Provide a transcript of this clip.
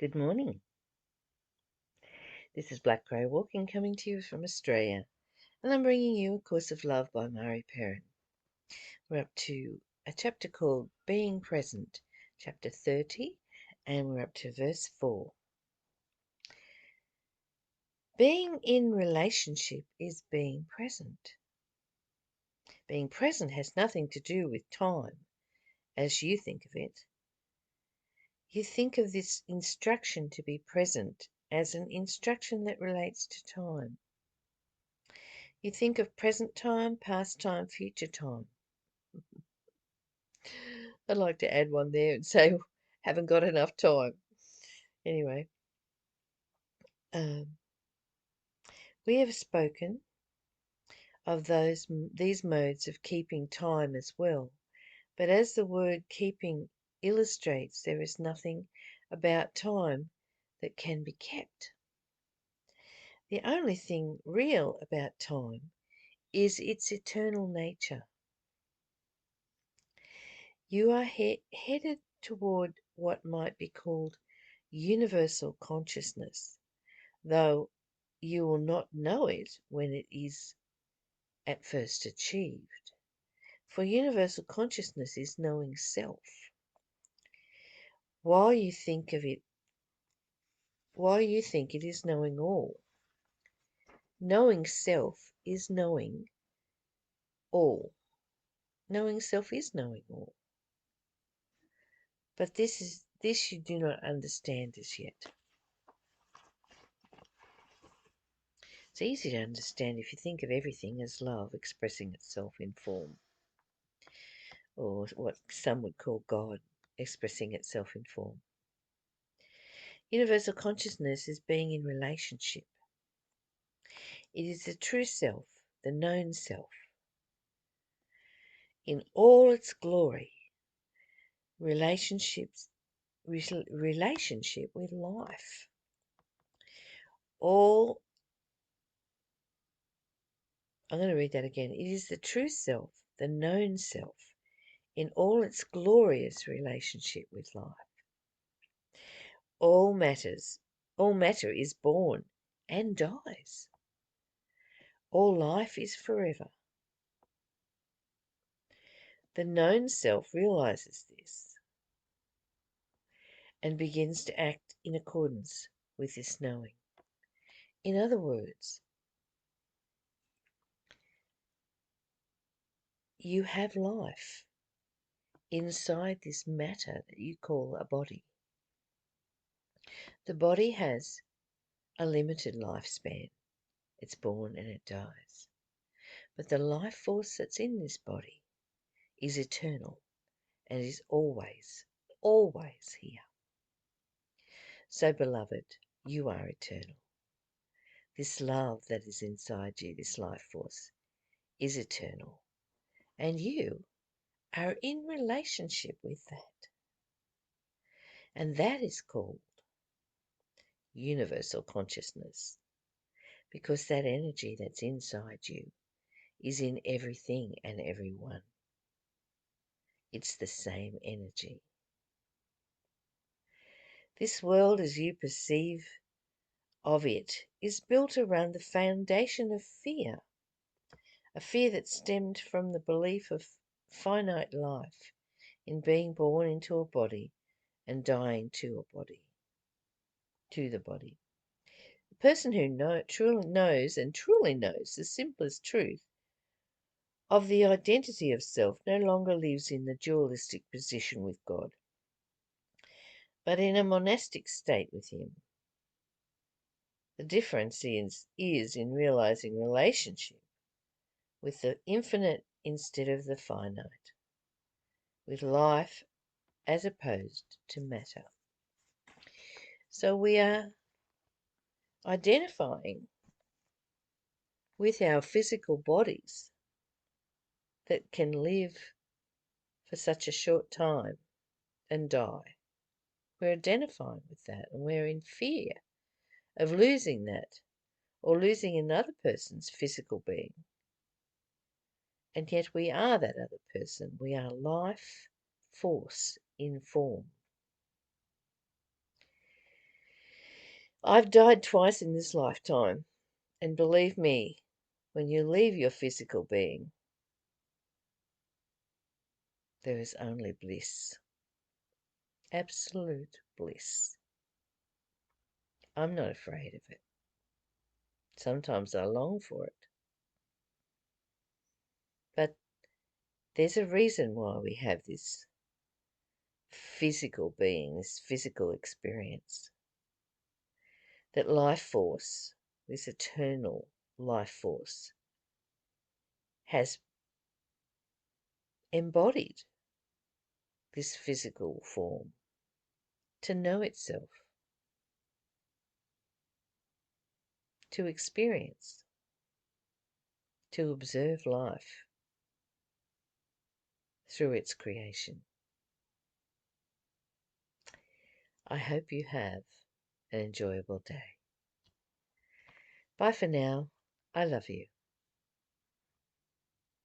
Good morning. This is Black Grey Walking coming to you from Australia, and I'm bringing you A Course of Love by Mari Perron. We're up to a chapter called Being Present, chapter 30, and we're up to verse 4. Being in relationship is being present. Being present has nothing to do with time, as you think of it. You think of this instruction to be present as an instruction that relates to time. You think of present time, past time, future time. I'd like to add one there and say, haven't got enough time. Anyway, we have spoken of these modes of keeping time as well. But as the word keeping illustrates, there is nothing about time that can be kept. The only thing real about time is its eternal nature. You are headed toward what might be called universal consciousness, though you will not know it when it is at first achieved. For universal consciousness is knowing self. While you think it is knowing all. Knowing self is knowing all. Knowing self is knowing all. But this you do not understand as yet. It's easy to understand if you think of everything as love expressing itself in form, or what some would call God expressing itself in form. Universal consciousness is being in relationship. It is the true self, the known self, in all its glory. Relationship with life. I'm going to read that again. It is the true self, the known self, in all its glorious relationship with life. All matter is born and dies. All life is forever. The known self realizes this and begins to act in accordance with this knowing. In other words, you have life inside this matter that you call a body. The body has a limited lifespan. It's born and it dies. But the life force that's in this body is eternal and is always, always here. So, beloved, you are eternal. This love that is inside you, this life force, is eternal. And you are in relationship with that. And that is called universal consciousness, because that energy that's inside you is in everything and everyone. It's the same energy. This world as you perceive of it is built around the foundation of fear, a fear that stemmed from the belief of finite life, in being born into a body and dying to the body. The person who truly knows the simplest truth of the identity of self no longer lives in the dualistic position with God, but in a monastic state with Him. The difference is in realizing relationship with the infinite instead of the finite, with life as opposed to matter. So we are identifying with our physical bodies that can live for such a short time and die. We're identifying with that, and we're in fear of losing that or losing another person's physical being. And yet we are that other person. We are life force in form. I've died twice in this lifetime, and believe me, when you leave your physical being, there is only bliss. Absolute bliss. I'm not afraid of it. Sometimes I long for it. But there's a reason why we have this physical being, this physical experience. That life force, this eternal life force, has embodied this physical form to know itself, to experience, to observe life through its creation. I hope you have an enjoyable day. Bye for now. I love you.